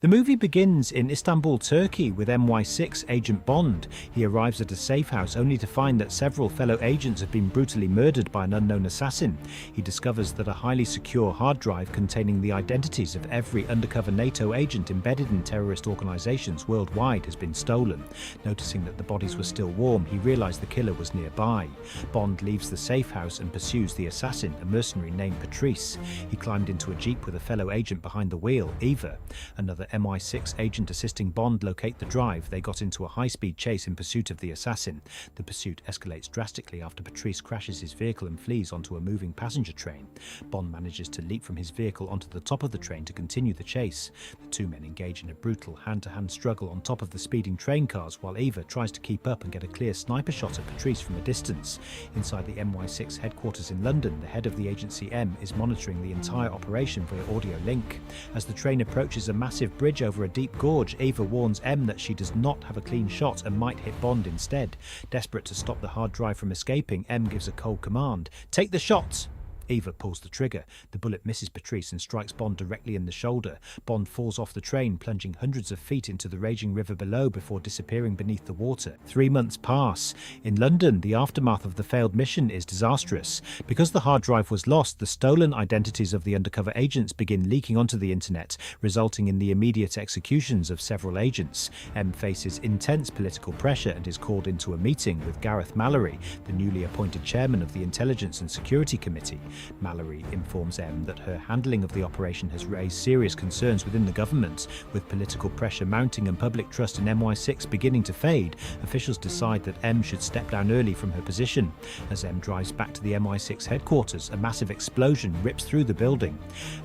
The movie begins in Istanbul, Turkey, with MI6 agent Bond. He arrives at a safe house only to find that several fellow agents have been brutally murdered by an unknown assassin. He discovers that a highly secure hard drive containing the identities of every undercover NATO agent embedded in terrorist organizations worldwide has been stolen. Noticing that the bodies were still warm, he realized the killer was nearby. Bond leaves the safe house and pursues the assassin, a mercenary named Patrice. He climbed into a jeep with a fellow agent behind the wheel, Eva. Another MI6 agent assisting Bond locate the drive. They got into a high-speed chase in pursuit of the assassin. The pursuit escalates drastically after Patrice crashes his vehicle and flees onto a moving passenger train. Bond manages to leap from his vehicle onto the top of the train to continue the chase. The two men engage in a brutal hand-to-hand struggle on top of the speeding train cars while Eva tries to keep up and get a clear sniper shot at Patrice from a distance. Inside the MI6 headquarters in London, the head of the agency M is monitoring the entire operation via audio link. As the train approaches a massive bridge over a deep gorge, Eva warns M that she does not have a clean shot and might hit Bond instead. Desperate to stop the hard drive from escaping, M gives a cold command: "Take the shots!" Eva pulls the trigger. The bullet misses Patrice and strikes Bond directly in the shoulder. Bond falls off the train, plunging hundreds of feet into the raging river below before disappearing beneath the water. 3 months pass. In London, the aftermath of the failed mission is disastrous. Because the hard drive was lost, the stolen identities of the undercover agents begin leaking onto the internet, resulting in the immediate executions of several agents. M faces intense political pressure and is called into a meeting with Gareth Mallory, the newly appointed chairman of the Intelligence and Security Committee. Mallory informs M that her handling of the operation has raised serious concerns within the government. With political pressure mounting and public trust in MI6 beginning to fade, officials decide that M should step down early from her position. As M drives back to the MI6 headquarters, a massive explosion rips through the building.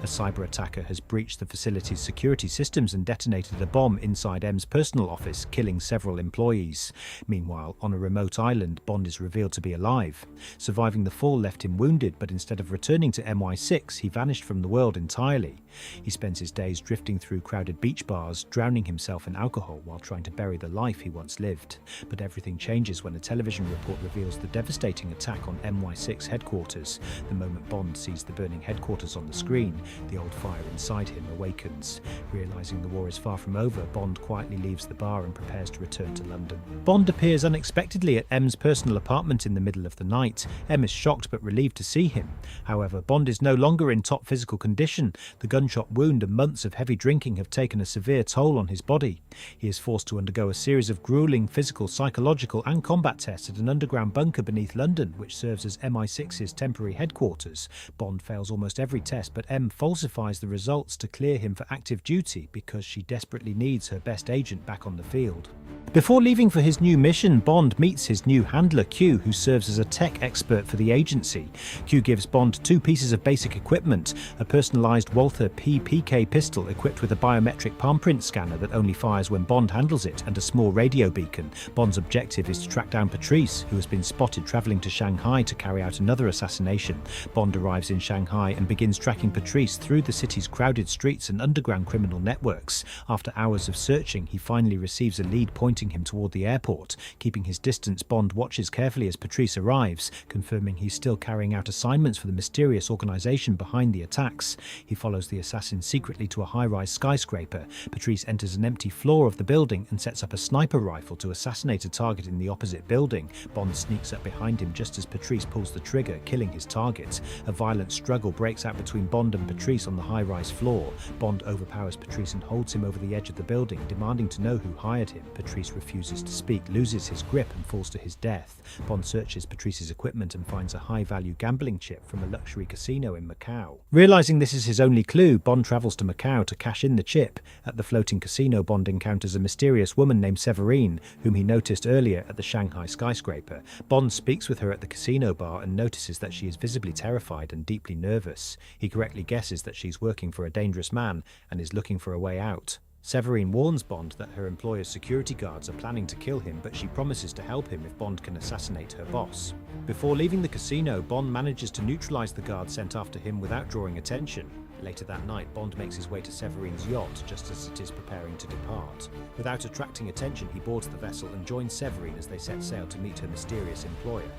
A cyber attacker has breached the facility's security systems and detonated a bomb inside M's personal office, killing several employees. Meanwhile, on a remote island, Bond is revealed to be alive. Surviving the fall left him wounded, but instead of returning to MI6, he vanished from the world entirely. He spends his days drifting through crowded beach bars, drowning himself in alcohol while trying to bury the life he once lived. But everything changes when a television report reveals the devastating attack on MI6 headquarters. The moment Bond sees the burning headquarters on the screen, the old fire inside him awakens. Realizing the war is far from over, Bond quietly leaves the bar and prepares to return to London. Bond appears unexpectedly at M's personal apartment in the middle of the night. M is shocked but relieved to see him. However, Bond is no longer in top physical condition. The gunshot wound and months of heavy drinking have taken a severe toll on his body. He is forced to undergo a series of grueling physical, psychological and combat tests at an underground bunker beneath London, which serves as MI6's temporary headquarters. Bond fails almost every test, but M falsifies the results to clear him for active duty because she desperately needs her best agent back on the field. Before leaving for his new mission, Bond meets his new handler, Q, who serves as a tech expert for the agency. Q gives Bond 2 pieces of basic equipment: a personalised Walther PPK pistol equipped with a biometric palm print scanner that only fires when Bond handles it, and a small radio beacon. Bond's objective is to track down Patrice, who has been spotted travelling to Shanghai to carry out another assassination. Bond arrives in Shanghai and begins tracking Patrice through the city's crowded streets and underground criminal networks. After hours of searching, he finally receives a lead pointing him toward the airport. Keeping his distance, Bond watches carefully as Patrice arrives, confirming he's still carrying out assignments for the mysterious organisation behind the attacks. He follows the assassin secretly to a high-rise skyscraper. Patrice enters an empty floor of the building and sets up a sniper rifle to assassinate a target in the opposite building. Bond sneaks up behind him just as Patrice pulls the trigger, killing his target. A violent struggle breaks out between Bond and Patrice on the high-rise floor. Bond overpowers Patrice and holds him over the edge of the building, demanding to know who hired him. Patrice refuses to speak, loses his grip and falls to his death. Bond searches Patrice's equipment and finds a high-value gambling chip from a luxury casino in Macau. Realizing this is his only clue, Bond travels to Macau to cash in the chip. At the floating casino, Bond encounters a mysterious woman named Severine, whom he noticed earlier at the Shanghai skyscraper. Bond speaks with her at the casino bar and notices that she is visibly terrified and deeply nervous. He correctly guesses that she's working for a dangerous man and is looking for a way out. Severine warns Bond that her employer's security guards are planning to kill him, but she promises to help him if Bond can assassinate her boss. Before leaving the casino, Bond manages to neutralize the guards sent after him without drawing attention. Later that night, Bond makes his way to Severine's yacht just as it is preparing to depart. Without attracting attention, he boards the vessel and joins Severine as they set sail to meet her mysterious employer.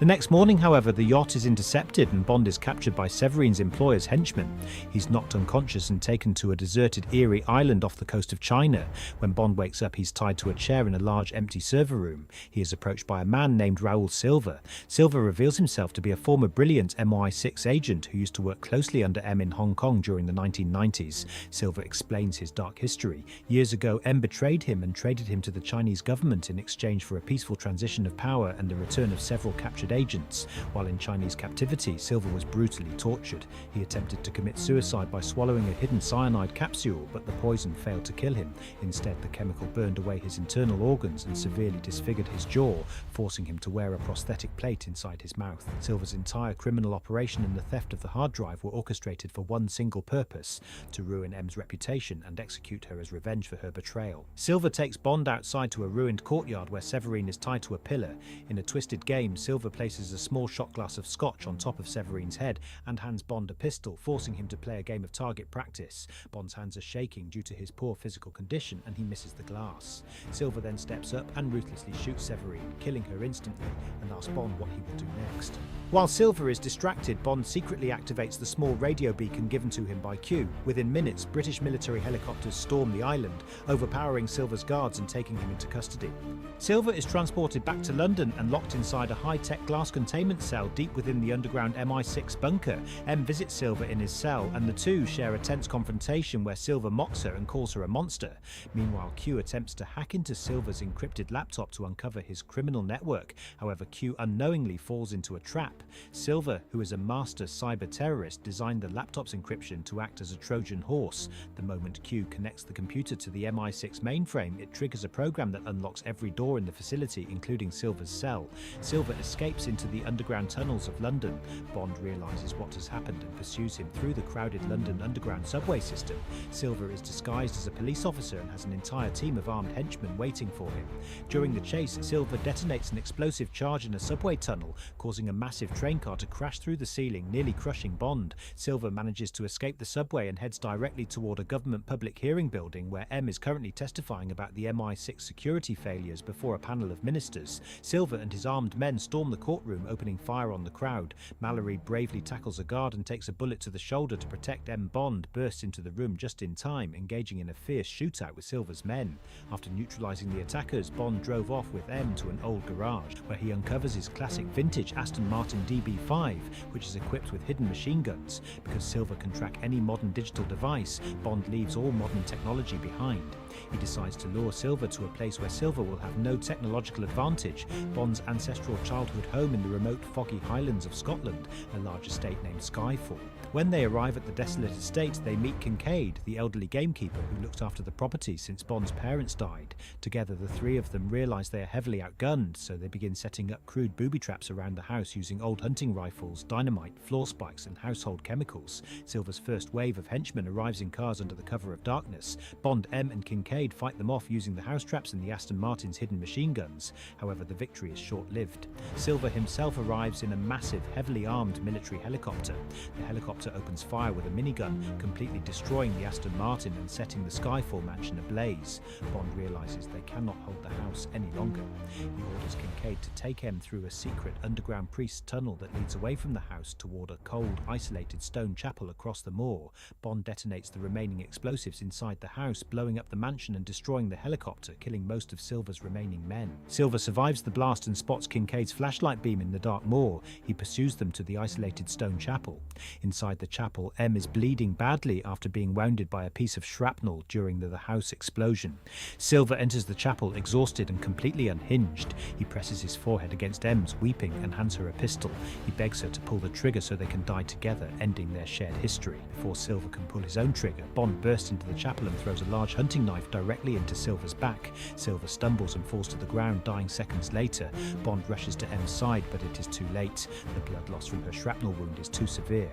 The next morning, however, the yacht is intercepted and Bond is captured by Severine's employer's henchmen. He's knocked unconscious and taken to a deserted eerie island off the coast of China. When Bond wakes up, he's tied to a chair in a large empty server room. He is approached by a man named Raoul Silva. Silva reveals himself to be a former brilliant MI6 agent who used to work closely under M in Hong Kong during the 1990s. Silva explains his dark history. Years ago, M betrayed him and traded him to the Chinese government in exchange for a peaceful transition of power and the return of several captured agents. While in Chinese captivity, Silva was brutally tortured. He attempted to commit suicide by swallowing a hidden cyanide capsule, but the poison failed to kill him. Instead, the chemical burned away his internal organs and severely disfigured his jaw, forcing him to wear a prosthetic plate inside his mouth. Silva's entire criminal operation and the theft of the hard drive were orchestrated for one single purpose: to ruin M's reputation and execute her as revenge for her betrayal. Silva takes Bond outside to a ruined courtyard where Severine is tied to a pillar. In a twisted game, Silva places a small shot glass of scotch on top of Severine's head and hands Bond a pistol, forcing him to play a game of target practice. Bond's hands are shaking due to his poor physical condition and he misses the glass. Silva then steps up and ruthlessly shoots Severine, killing her instantly, and asks Bond what he will do next. While Silva is distracted, Bond secretly activates the small radio beacon given to him by Q. Within minutes, British military helicopters storm the island, overpowering Silva's guards and taking him into custody. Silva is transported back to London and locked inside a high-tech glass containment cell deep within the underground MI6 bunker. M visits Silva in his cell, and the two share a tense confrontation where Silva mocks her and calls her a monster. Meanwhile, Q attempts to hack into Silva's encrypted laptop to uncover his criminal network. However, Q unknowingly falls into a trap. Silva, who is a master cyber terrorist, designed the laptop's encryption to act as a Trojan horse. The moment Q connects the computer to the MI6 mainframe, it triggers a program that unlocks every door in the facility, including Silva's cell. Silva escapes into the underground tunnels of London. Bond realizes what has happened and pursues him through the crowded London underground subway system. Silva is disguised as a police officer and has an entire team of armed henchmen waiting for him. During the chase, Silva detonates an explosive charge in a subway tunnel, causing a massive train car to crash through the ceiling, nearly crushing Bond. Silva manages to escape the subway and heads directly toward a government public hearing building where M is currently testifying about the MI6 security failures before a panel of ministers. Silva and his armed men storm the courtroom, opening fire on the crowd. Mallory bravely tackles a guard and takes a bullet to the shoulder to protect M. Bond bursts into the room just in time, engaging in a fierce shootout with Silva's men. After neutralizing the attackers, Bond drove off with M to an old garage, where he uncovers his classic vintage Aston Martin DB5, which is equipped with hidden machine guns. Because Silva can track any modern digital device, Bond leaves all modern technology behind. He decides to lure Silva to a place where Silva will have no technological advantage: Bond's ancestral childhood home in the remote foggy highlands of Scotland, a large estate named Skyfall. When they arrive at the desolate estate, they meet Kincaid, the elderly gamekeeper who looked after the property since Bond's parents died. Together, the three of them realize they are heavily outgunned, so they begin setting up crude booby traps around the house using old hunting rifles, dynamite, floor spikes, and household chemicals. Silva's first wave of henchmen arrives in cars under the cover of darkness. Bond, M, and Kincaid fight them off using the house traps and the Aston Martin's hidden machine guns. However, the victory is short-lived. Silva himself arrives in a massive, heavily armed military helicopter. The helicopter opens fire with a minigun, completely destroying the Aston Martin and setting the Skyfall mansion ablaze. Bond realizes they cannot hold the house any longer. He orders Kincaid to take M through a secret underground priest's tunnel that leads away from the house toward a cold, isolated stone chapel across the moor. Bond detonates the remaining explosives inside the house, blowing up the mansion and destroying the helicopter, killing most of Silva's remaining men. Silva survives the blast and spots Kincaid's flashlight beam in the dark moor. He pursues them to the isolated stone chapel. Inside the chapel, M is bleeding badly after being wounded by a piece of shrapnel during the house explosion. Silva enters the chapel exhausted and completely unhinged. He presses his forehead against M's, weeping, and hands her a pistol. He begs her to pull the trigger so they can die together, ending their shared history. Before Silva can pull his own trigger, Bond bursts into the chapel and throws a large hunting knife directly into Silva's back. Silva stumbles and falls to the ground, dying seconds later. Bond rushes to M's side, but it is too late. The blood loss from her shrapnel wound is too severe.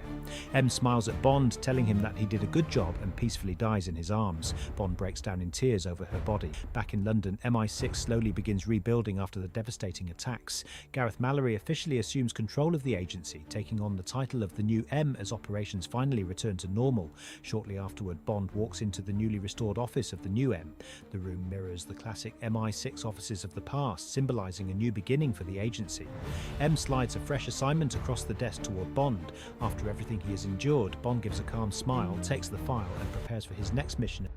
M smiles at Bond, telling him that he did a good job, and peacefully dies in his arms. Bond breaks down in tears over her body. Back in London, MI6 slowly begins rebuilding after the devastating attacks. Gareth Mallory officially assumes control of the agency, taking on the title of the new M as operations finally return to normal. Shortly afterward, Bond walks into the newly restored office of the new M. The room mirrors the classic MI6 offices of the past, symbolising a new beginning for the agency. M slides a fresh assignment across the desk toward Bond. After everything he has endured, Bond gives a calm smile, takes the file and prepares for his next mission.